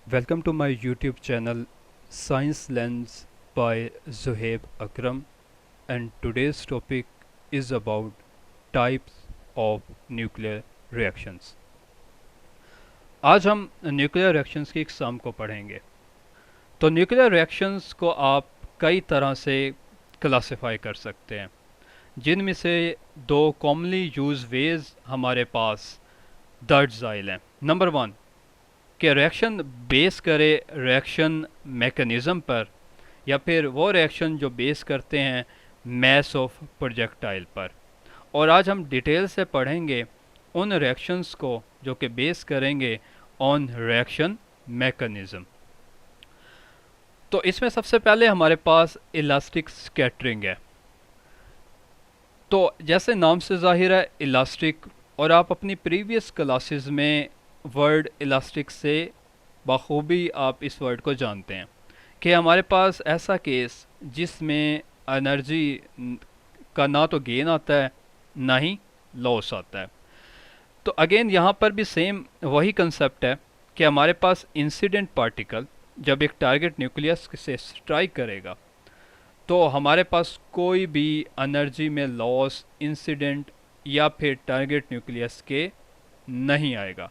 Welcome to my YouTube channel Science Lens by Zuhaib Akram, and today's topic is about types of nuclear reactions. आज हम nuclear reactions की exam को पढ़ेंगे। तो nuclear reactions को आप कई तरह से क्लासिफाई कर सकते हैं, जिनमें से दो कॉमनली यूज वेज हमारे पास दर्ज ज़ाइल हैं। नंबर वन, कि रिएक्शन बेस करे रिएक्शन मैकेनिज़्म पर, या फिर वो रिएक्शन जो बेस करते हैं मैस ऑफ प्रोजेक्टाइल पर। और आज हम डिटेल से पढ़ेंगे उन रिएक्शंस को जो कि बेस करेंगे ऑन रिएक्शन मैकेनिज़्म। तो इसमें सबसे पहले हमारे पास इलास्टिक स्कैटरिंग है। तो जैसे नाम से ज़ाहिर है इलास्टिक, और आप अपनी प्रीवियस क्लासेस में वर्ड इलास्टिक से बखूबी आप इस वर्ड को जानते हैं कि हमारे पास ऐसा केस जिसमें एनर्जी का ना तो गेन आता है ना ही लॉस आता है। तो अगेन यहाँ पर भी सेम वही कंसेप्ट है कि हमारे पास इंसिडेंट पार्टिकल जब एक टारगेट न्यूक्लियस से स्ट्राइक करेगा तो हमारे पास कोई भी एनर्जी में लॉस इंसिडेंट या फिर टारगेट न्यूक्लियस के नहीं आएगा।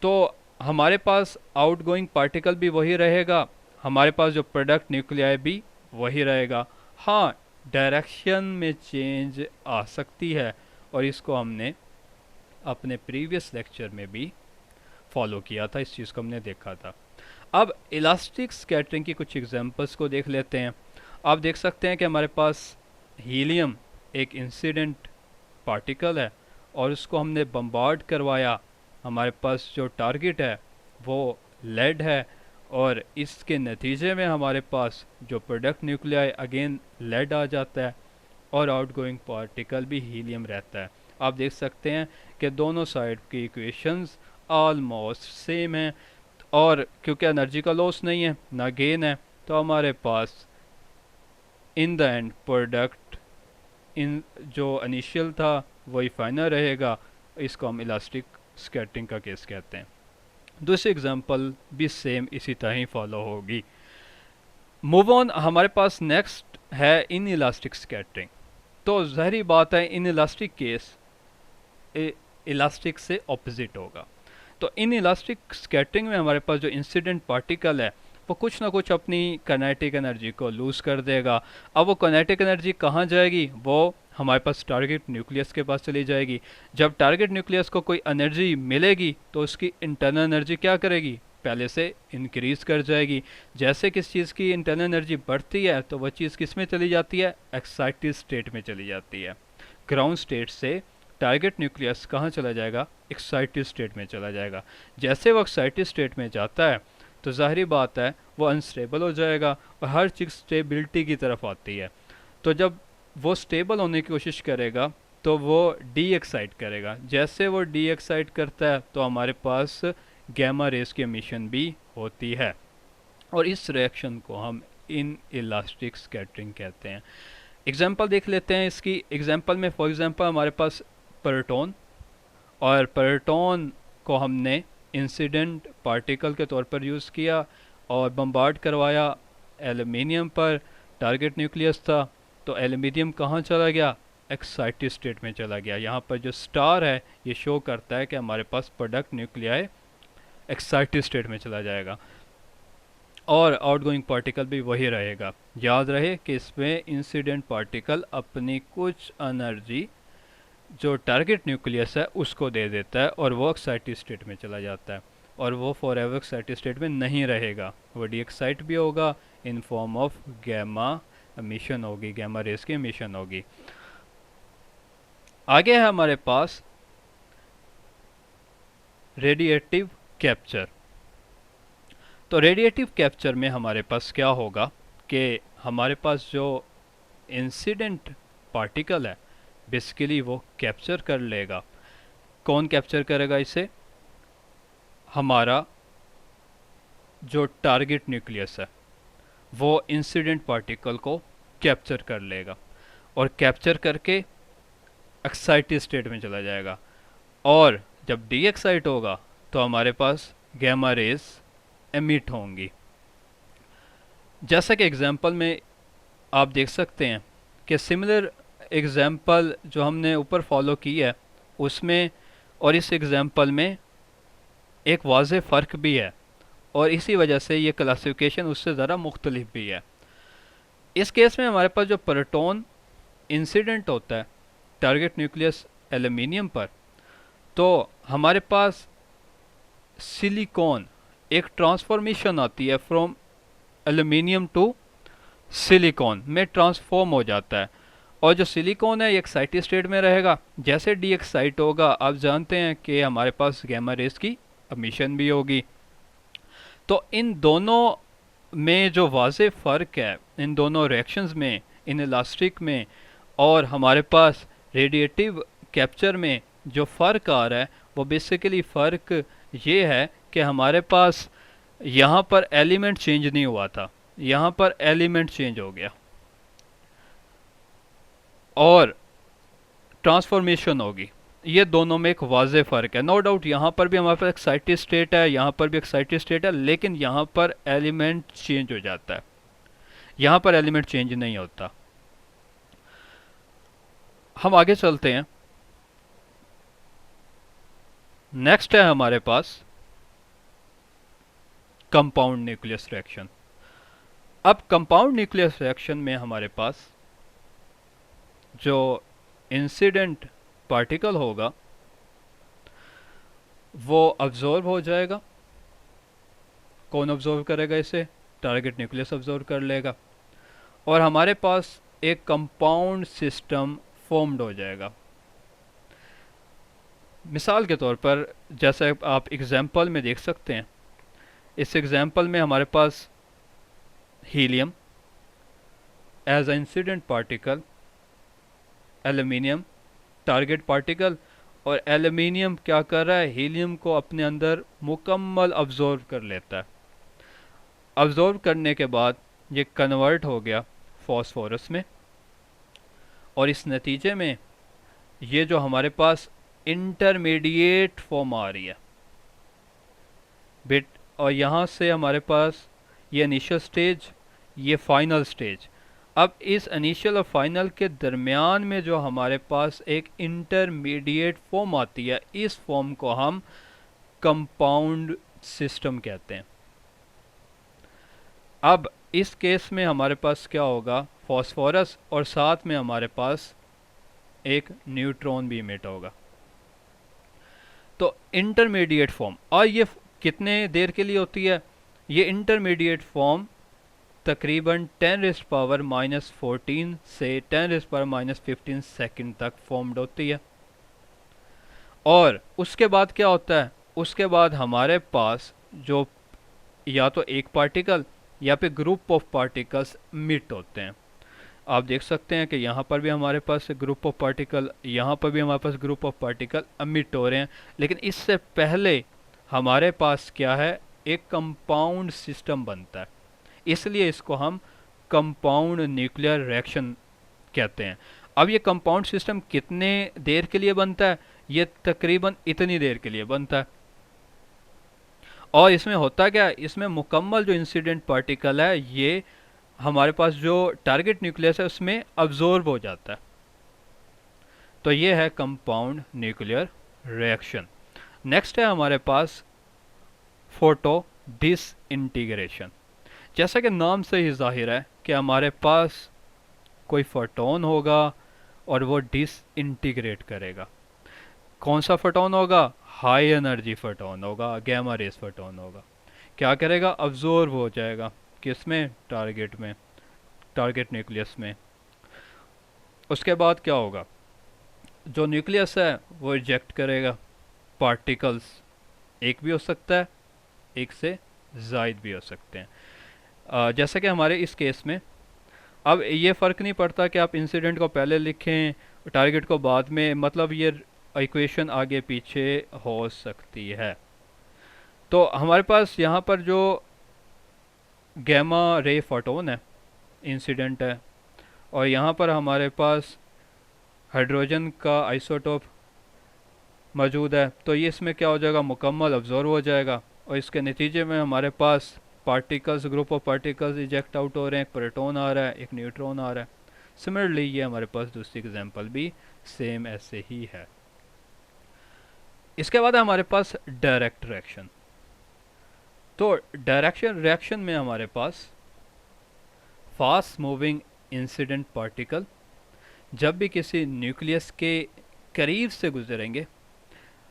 तो हमारे पास आउटगोइंग पार्टिकल भी वही रहेगा, हमारे पास जो प्रोडक्ट न्यूक्लियाई भी वही रहेगा। हाँ, डायरेक्शन में चेंज आ सकती है, और इसको हमने अपने प्रीवियस लेक्चर में भी फॉलो किया था, इस चीज़ को हमने देखा था। अब इलास्टिक स्कैटरिंग की कुछ एग्जांपल्स को देख लेते हैं। आप देख सकते हैं कि हमारे पास हीलियम एक इंसिडेंट पार्टिकल है और उसको हमने बम्बार्ड करवाया। हमारे पास जो टारगेट है वो लेड है, और इसके नतीजे में हमारे पास जो प्रोडक्ट न्यूक्लियाई अगेन लेड आ जाता है, और आउटगोइंग पार्टिकल भी हीलियम रहता है। आप देख सकते हैं कि दोनों साइड की इक्वेशंस ऑलमोस्ट सेम हैं, और क्योंकि एनर्जी का लॉस नहीं है ना गेन है, तो हमारे पास इन द एंड प्रोडक्ट इन जो इनिशियल था वही फाइनल रहेगा। इसको हम इलास्टिक स्कैटरिंग का केस कहते हैं। दूसरी एग्जांपल भी सेम इसी तरह ही फॉलो होगी। मूव ऑन, हमारे पास नेक्स्ट है इन इलास्टिक स्कैटरिंग। तो ज़ाहिर बात है इन इलास्टिक केस इलास्टिक से ऑपोजिट होगा। तो इन इलास्टिक स्कैटरिंग में हमारे पास जो इंसिडेंट पार्टिकल है वो कुछ ना कुछ अपनी काइनेटिक एनर्जी को लूज़ कर देगा। अब वो काइनेटिक एनर्जी कहाँ जाएगी? वो हमारे पास टारगेट न्यूक्लियस के पास चली जाएगी। जब टारगेट न्यूक्लियस को कोई एनर्जी मिलेगी तो उसकी इंटरनल एनर्जी क्या करेगी? पहले से इंक्रीज कर जाएगी। जैसे किस चीज़ की इंटरनल एनर्जी बढ़ती है तो वह चीज़ किस में चली जाती है? एक्साइटेड स्टेट में चली जाती है। ग्राउंड स्टेट से टारगेट न्यूक्लियस कहाँ चला जाएगा? एक्साइटेड स्टेट में चला जाएगा। जैसे वो एक्साइटेड स्टेट में जाता है तो ज़ाहिरी बात है वो अनस्टेबल हो जाएगा, और हर चीज़ स्टेबिलिटी की तरफ आती है। तो जब वो स्टेबल होने की कोशिश करेगा तो वो डी एक्साइट करेगा। जैसे वो डी एक्साइट करता है तो हमारे पास गैमा रेस की एमिशन भी होती है, और इस रिएक्शन को हम इन इलास्टिक स्कैटरिंग कहते हैं। एग्जाम्पल देख लेते हैं इसकी। एग्जाम्पल में फॉर एग्जाम्पल हमारे पास प्रोटॉन, और प्रोटॉन को हमने इंसिडेंट पार्टिकल के तौर पर यूज़ किया और बम्बार्ड करवाया एल्युमिनियम पर। टारगेट न्यूक्लियस था तो एल्युमिनियम कहाँ चला गया? एक्साइटेड स्टेट में चला गया। यहाँ पर जो स्टार है ये शो करता है कि हमारे पास प्रोडक्ट न्यूक्लियाई एक्साइटेड स्टेट में चला जाएगा, और आउटगोइंग पार्टिकल भी वही रहेगा। याद रहे कि इसमें इंसिडेंट पार्टिकल अपनी कुछ एनर्जी जो टारगेट न्यूक्लियस है उसको दे देता है, और वो एक्साइटेड स्टेट में चला जाता है, और वो फॉर एवर एक्साइटेड स्टेट में नहीं रहेगा। वो डी एक्साइट भी होगा in form of gamma emission होगी, गैमा रेस की एमिशन होगी। आगे है हमारे पास रेडिएटिव कैप्चर। तो रेडिएटिव कैप्चर में हमारे पास क्या होगा कि हमारे पास जो इंसिडेंट पार्टिकल है बेसिकली वो कैप्चर कर लेगा। कौन कैप्चर करेगा इसे? हमारा जो टारगेट न्यूक्लियस है वो इंसिडेंट पार्टिकल को कैप्चर कर लेगा, और कैप्चर करके एक्साइटेड स्टेट में चला जाएगा। और जब डी एक्साइट होगा तो हमारे पास गैमा रेज एमिट होंगी। जैसा कि एग्जांपल में आप देख सकते हैं कि सिमिलर एग्जांपल जो हमने ऊपर फॉलो की है उसमें और इस एग्जांपल में एक वाज़ेह फ़र्क भी है, और इसी वजह से ये क्लासिफिकेशन उससे ज़रा मुख्तलिफ भी है। इस केस में हमारे पास जो प्रोटॉन इंसिडेंट होता है टारगेट न्यूक्लियस एल्यूमिनियम पर, तो हमारे पास सिलिकॉन एक ट्रांसफॉर्मेशन आती है, फ्रॉम एल्यूमिनियम टू सिलिकॉन में ट्रांसफॉर्म हो जाता है, और जो सिलिकॉन है ये एक्साइटेड स्टेट में रहेगा। जैसे डी एक्साइट होगा आप जानते हैं कि हमारे पास गैमा रेस की एमिशन भी होगी। तो इन दोनों में जो वाज़ेह फ़र्क है इन दोनों रिएक्शंस में, इन इलास्टिक में और हमारे पास रेडिएटिव कैप्चर में जो फ़र्क आ रहा है वो बेसिकली फ़र्क ये है कि हमारे पास यहाँ पर एलिमेंट चेंज नहीं हुआ था, यहाँ पर एलिमेंट चेंज हो गया और ट्रांसफॉर्मेशन होगी। ये दोनों में एक वाज़ेह फ़र्क है। नो डाउट यहाँ पर भी हमारे पास एक्साइटेड स्टेट है, यहाँ पर भी एक्साइटेड स्टेट है, लेकिन यहाँ पर एलिमेंट चेंज हो जाता है, यहाँ पर एलिमेंट चेंज नहीं होता। हम आगे चलते हैं। नेक्स्ट है हमारे पास कंपाउंड न्यूक्लियस रिएक्शन। अब कंपाउंड न्यूक्लियस रिएक्शन में हमारे पास जो इंसिडेंट पार्टिकल होगा वो अब्जॉर्ब हो जाएगा। कौन अब्जॉर्व करेगा इसे? टारगेट न्यूक्लियस अब्जॉर्व कर लेगा, और हमारे पास एक कंपाउंड सिस्टम फॉर्म्ड हो जाएगा। मिसाल के तौर पर जैसा आप एग्जांपल में देख सकते हैं, इस एग्जांपल में हमारे पास helium as a incident particle, aluminium target particle, और एल्यूमिनियम क्या कर रहा है? हीलियम को अपने अंदर मुकम्मल अब्जॉर्व कर लेता है। अब्जॉर्व करने के बाद ये कन्वर्ट हो गया फॉस्फोरस में, और इस नतीजे में ये जो हमारे पास इंटरमीडिएट फॉर्म आ रही है बिट, और यहाँ से हमारे पास ये इनिशियल स्टेज, ये फाइनल स्टेज। अब इस इनिशियल और फाइनल के दरमियान में जो हमारे पास एक इंटरमीडिएट फॉर्म आती है, इस फॉर्म को हम कंपाउंड सिस्टम कहते हैं। अब इस केस में हमारे पास क्या होगा? फॉस्फोरस, और साथ में हमारे पास एक न्यूट्रॉन भी इमिट होगा। तो इंटरमीडिएट फॉर्म, और ये कितने देर के लिए होती है? ये इंटरमीडिएट फॉर्म तकरीबन 10⁻⁻14 से 10⁻⁻15 सेकंड तक फॉर्म्ड होती है। और उसके बाद क्या होता है? उसके बाद हमारे पास जो या तो एक पार्टिकल या फिर ग्रुप ऑफ पार्टिकल्स मिट होते हैं। आप देख सकते हैं कि यहाँ पर भी हमारे पास ग्रुप ऑफ पार्टिकल, यहाँ पर भी हमारे पास ग्रुप ऑफ पार्टिकल मिट हो रहे हैं, लेकिन इससे पहले हमारे पास क्या है? एक कंपाउंड सिस्टम बनता है, इसलिए इसको हम कंपाउंड न्यूक्लियर रिएक्शन कहते हैं। अब ये कंपाउंड सिस्टम कितने देर के लिए बनता है? ये तकरीबन इतनी देर के लिए बनता है। और इसमें होता क्या है? इसमें मुकम्मल जो इंसिडेंट पार्टिकल है ये हमारे पास जो टारगेट न्यूक्लियस है उसमें अब्जॉर्ब हो जाता है। तो ये है कंपाउंड न्यूक्लियर रिएक्शन। नेक्स्ट है हमारे पास फोटो डिसइंटीग्रेशन। जैसा कि नाम से ही जाहिर है कि हमारे पास कोई फोटोन होगा और वो डिसइंटीग्रेट करेगा। कौन सा फोटोन होगा? हाई एनर्जी फोटोन होगा, गैमा रेस फोटोन होगा। क्या करेगा? अब्जॉर्ब हो जाएगा। किसमें? टारगेट में, टारगेट न्यूक्लियस में। उसके बाद क्या होगा? जो न्यूक्लियस है वो रिजेक्ट करेगा पार्टिकल्स। एक भी हो सकता है, एक से ज़ायद भी हो सकते हैं। जैसे कि हमारे इस केस में अब ये फ़र्क नहीं पड़ता कि आप इंसिडेंट को पहले लिखें टारगेट को बाद में, मतलब ये इक्वेशन आगे पीछे हो सकती है। तो हमारे पास यहाँ पर जो गैमा रे फोटोन है इंसिडेंट है, और यहाँ पर हमारे पास हाइड्रोजन का आइसोटोप मौजूद है, तो ये इसमें क्या हो जाएगा? मुकम्मल अब्जॉर्व हो जाएगा। और इसके नतीजे में हमारे पास particles, group of particles eject out हो रहे हैं, एक प्रोटॉन आ रहा है, एक न्यूट्रॉन आ रहा है। सिमिलरली ये हमारे पास दूसरी एग्जांपल भी सेम ऐसे ही है। इसके बाद हमारे पास डायरेक्ट रिएक्शन। तो डायरेक्शन रिएक्शन में हमारे पास फास्ट मूविंग इंसिडेंट पार्टिकल जब भी किसी न्यूक्लियस के करीब से गुजरेंगे,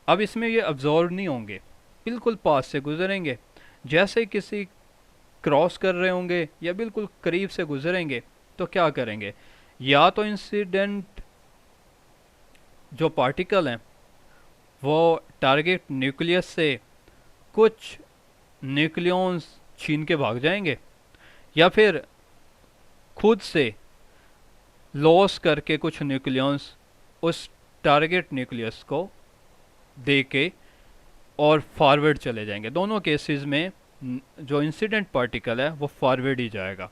अब इसमें ये अब्जॉर्व नहीं होंगे, बिल्कुल पास से गुजरेंगे। जैसे किसी क्रॉस कर रहे होंगे या बिल्कुल करीब से गुजरेंगे तो क्या करेंगे, या तो इंसिडेंट जो पार्टिकल हैं वो टारगेट न्यूक्लियस से कुछ न्यूक्लियॉन्स छीन के भाग जाएंगे, या फिर खुद से लॉस करके कुछ न्यूक्लियॉन्स उस टारगेट न्यूक्लियस को दे के और फॉरवर्ड चले जाएंगे। दोनों केसेस में जो इंसिडेंट पार्टिकल है वो फॉरवर्ड ही जाएगा।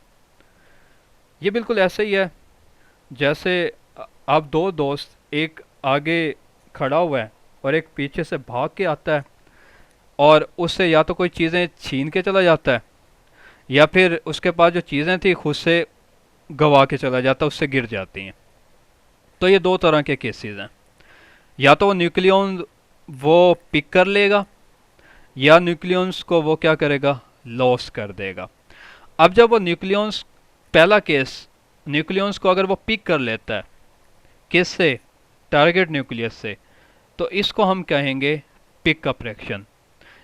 ये बिल्कुल ऐसे ही है जैसे आप दो दोस्त, एक आगे खड़ा हुआ है और एक पीछे से भाग के आता है और उससे या तो कोई चीज़ें छीन के चला जाता है या फिर उसके पास जो चीज़ें थी खुद से गवा के चला जाता है, उससे गिर जाती हैं। तो ये दो तरह के केसेस हैं, या तो वो न्यूक्लियॉन वो पिक कर लेगा या न्यूक्लियॉन्स को वो क्या करेगा, लॉस कर देगा। अब जब वो न्यूक्लियॉन्स, पहला केस, न्यूक्लियॉन्स को अगर वो पिक कर लेता है किस से, टारगेट न्यूक्लियस से, तो इसको हम कहेंगे पिकअप रिएक्शन।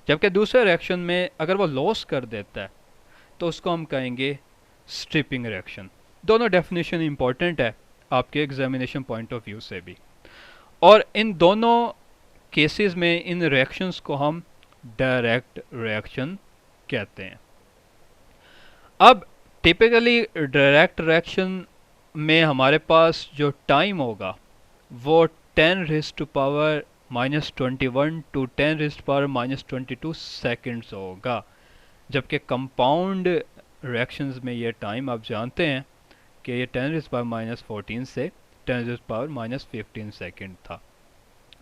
जबकि दूसरे रिएक्शन में अगर वो लॉस कर देता है तो उसको हम कहेंगे स्ट्रिपिंग रिएक्शन। दोनों डेफिनेशन इंपॉर्टेंट है आपके एग्जामिनेशन पॉइंट ऑफ व्यू से भी, और इन दोनों केसेस में इन रिएक्शंस को हम डायरेक्ट रिएक्शन कहते हैं। अब टिपिकली डायरेक्ट रिएक्शन में हमारे पास जो टाइम होगा वो 10⁻⁻21 टू 10⁻⁻22 सेकेंड्स होगा, जबकि कंपाउंड रिएक्शंस में ये टाइम आप जानते हैं कि ये 10⁻⁻14 से 10⁻⁻15 सेकेंड था।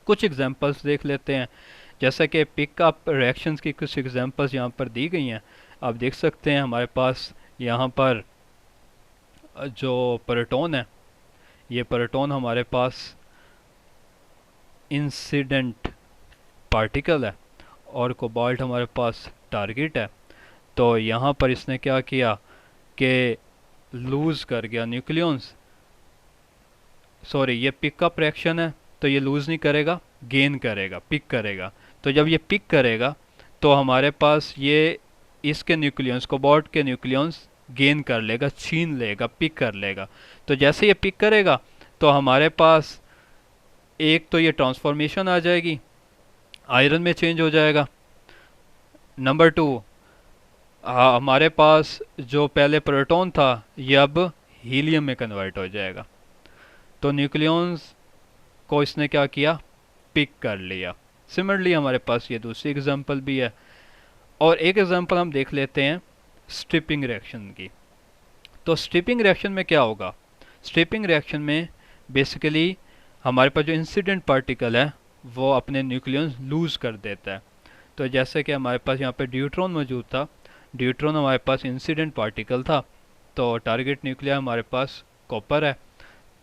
कुछ एग्जांपल्स देख लेते हैं, जैसे कि पिकअप रिएक्शंस की कुछ एग्जांपल्स यहाँ पर दी गई हैं। आप देख सकते हैं हमारे पास यहाँ पर जो प्रोटॉन है, ये प्रोटॉन हमारे पास इंसिडेंट पार्टिकल है और कोबाल्ट हमारे पास टारगेट है। तो यहाँ पर इसने क्या किया कि लूज़ कर गया न्यूक्लियॉन्स, सॉरी ये पिकअप रिएक्शन है तो ये लूज़ नहीं करेगा, गेन करेगा, पिक करेगा। तो जब ये पिक करेगा तो हमारे पास ये इसके न्यूक्लियॉन्स, कोबाल्ट के न्यूक्लियॉन्स गेन कर लेगा, छीन लेगा, पिक कर लेगा। तो जैसे ये पिक करेगा तो हमारे पास एक तो ये ट्रांसफॉर्मेशन आ जाएगी, आयरन में चेंज हो जाएगा। नंबर 2, हमारे पास जो पहले प्रोटॉन था ये अब हीलियम में कन्वर्ट हो जाएगा। तो न्यूक्लियॉन्स को इसने क्या किया, पिक कर लिया। सिमिलरली हमारे पास ये दूसरी एग्जांपल भी है, और एक एग्जांपल हम देख लेते हैं स्ट्रिपिंग रिएक्शन की। तो स्ट्रिपिंग रिएक्शन में क्या होगा, स्ट्रिपिंग रिएक्शन में बेसिकली हमारे पास जो इंसिडेंट पार्टिकल है वो अपने न्यूक्लियॉन्स लूज़ कर देता है। तो जैसे कि हमारे पास यहाँ पे ड्यूट्रॉन मौजूद था, ड्यूट्रॉन हमारे पास इंसिडेंट पार्टिकल था, तो टारगेट न्यूक्लियर हमारे पास कॉपर है।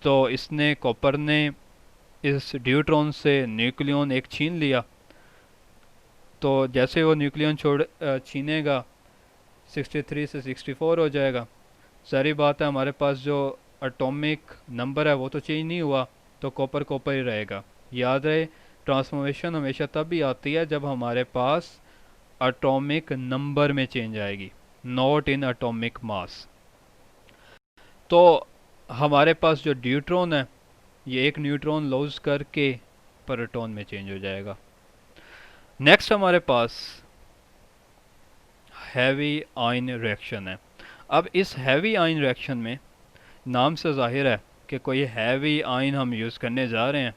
तो इसने, कॉपर ने इस ड्यूट्रॉन से न्यूक्लियॉन एक छीन लिया। तो जैसे वो न्यूक्लियॉन छीनेगा 63 से 64 हो जाएगा। सारी बात है, हमारे पास जो एटॉमिक नंबर है वो तो चेंज नहीं हुआ, तो कॉपर कॉपर ही रहेगा। याद रहे, ट्रांसफॉर्मेशन हमेशा तब भी आती है जब हमारे पास एटॉमिक नंबर में चेंज आएगी, नॉट इन एटॉमिक मास। तो हमारे पास जो ड्यूट्रॉन है ये एक न्यूट्रॉन लॉस करके प्रोटॉन में चेंज हो जाएगा। नेक्स्ट हमारे पास हैवी आयन रिएक्शन है। अब इस हैवी आयन रिएक्शन में नाम से जाहिर है कि कोई हैवी आयन हम यूज़ करने जा रहे हैं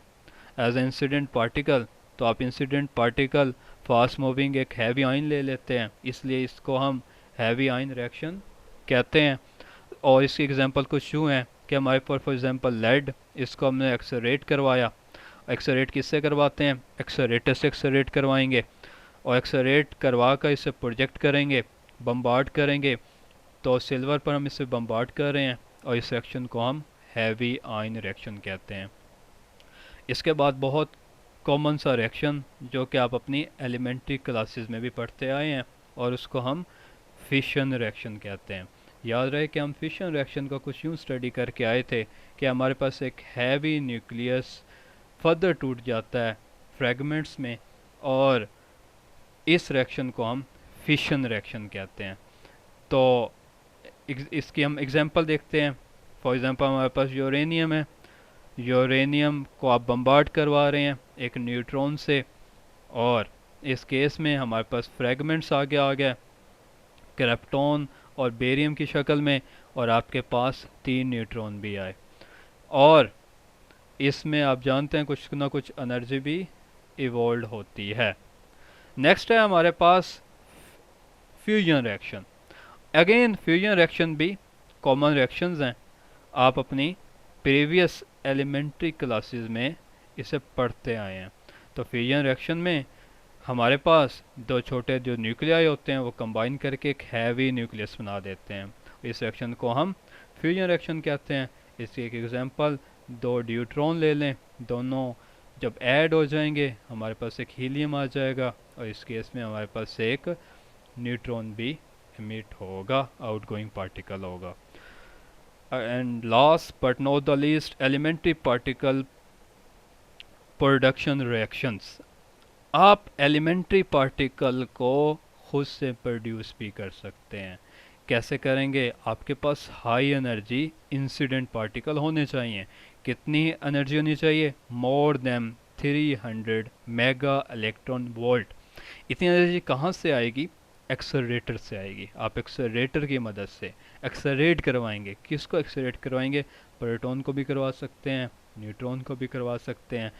एज ए इंसिडेंट पार्टिकल। तो आप इंसिडेंट पार्टिकल फास्ट मूविंग एक हैवी आयन ले लेते हैं, इसलिए इसको हम हैवी आयन रिएक्शन कहते हैं। और इसकी एग्जांपल कुछ यूँ हैं कि हमारे पास फॉर एग्जांपल लेड, इसको हमने एक्सलरेट करवाया। एक्सलरेट किससे करवाते हैं, एक्सलरेटर से एक्सलरेट करवाएंगे। और एक्सलरेट करवा कर इसे प्रोजेक्ट करेंगे, बम्बार्ड करेंगे। तो सिल्वर पर हम इसे बम्बार्ड कर रहे हैं और इस रिएक्शन को हम हैवी आयन रिएक्शन कहते हैं। इसके बाद बहुत कॉमन सा रिएक्शन जो कि आप अपनी एलिमेंट्री क्लासेस में भी पढ़ते आए हैं, और उसको हम फिशन रिएक्शन कहते हैं। याद रहे कि हम फिशन रिएक्शन को कुछ यूँ स्टडी करके आए थे कि हमारे पास एक हैवी न्यूक्लियस फर्दर टूट जाता है फ्रेगमेंट्स में, और इस रिएक्शन को हम फिशन रिएक्शन कहते हैं। तो इसकी हम एग्जांपल देखते हैं। फॉर एग्जांपल हमारे पास यूरेनियम है, यूरेनियम को आप बम्बार्ड करवा रहे हैं एक न्यूट्रॉन से, और इस केस में हमारे पास फ्रेगमेंट्स आगे आ गया क्रिप्टॉन और बेरियम की शक्ल में, और आपके पास 3 न्यूट्रॉन भी आए, और इसमें आप जानते हैं कुछ ना कुछ एनर्जी भी इवॉल्व होती है। नेक्स्ट है हमारे पास fusion reaction. Again fusion reaction भी कॉमन रिएक्शंस हैं, आप अपनी प्रीवियस एलिमेंट्री क्लासेस में इसे पढ़ते आए हैं। तो फ्यूजन रिएक्शन में हमारे पास दो छोटे जो न्यूक्लियाई होते हैं वो कंबाइन करके एक हैवी न्यूक्लियस बना देते हैं। इस रिएक्शन को हम फ्यूजन रिएक्शन कहते हैं। इसकी एक एग्जांपल, दो न्यूट्रॉन ले लें, दोनों जब ऐड हो जाएंगे हमारे पास एक हीलियम आ जाएगा, और इस केस में हमारे पास एक न्यूट्रॉन भी एमिट होगा, आउटगोइंग पार्टिकल होगा। And last but not the least, elementary particle production reactions. आप एलिमेंट्री पार्टिकल को खुद से प्रोड्यूस भी कर सकते हैं। कैसे करेंगे? आपके पास हाई एनर्जी इंसिडेंट पार्टिकल होने चाहिए। कितनी एनर्जी होनी चाहिए? More than 300 mega electron volt. इतनी एनर्जी कहाँ से आएगी? एक्सेलरेटर से आएगी। आप एक्सेलरेटर की मदद से एक्सेलरेट करवाएंगे। किसको एक्सेलरेट करवाएंगे? प्रोटॉन को भी करवा सकते हैं, न्यूट्रॉन को भी करवा सकते हैं,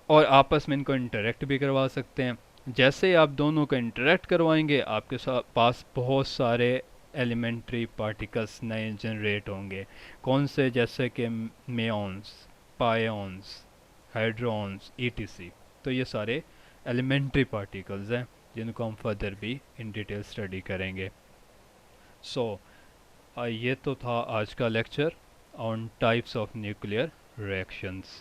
और आपस में इनको इंटरेक्ट भी करवा सकते हैं। जैसे ही आप दोनों को इंटरेक्ट करवाएंगे आपके पास बहुत सारे एलिमेंट्री पार्टिकल्स नए जनरेट होंगे। कौन से? जैसे कि मेयॉन्स, पायोन्स, हाइड्रॉन्स, ईटीसी। तो ये सारे एलिमेंट्री पार्टिकल्स हैं जिनको हम फर्दर भी इन डिटेल स्टडी करेंगे। सो ये तो था आज का lecture on types of nuclear reactions.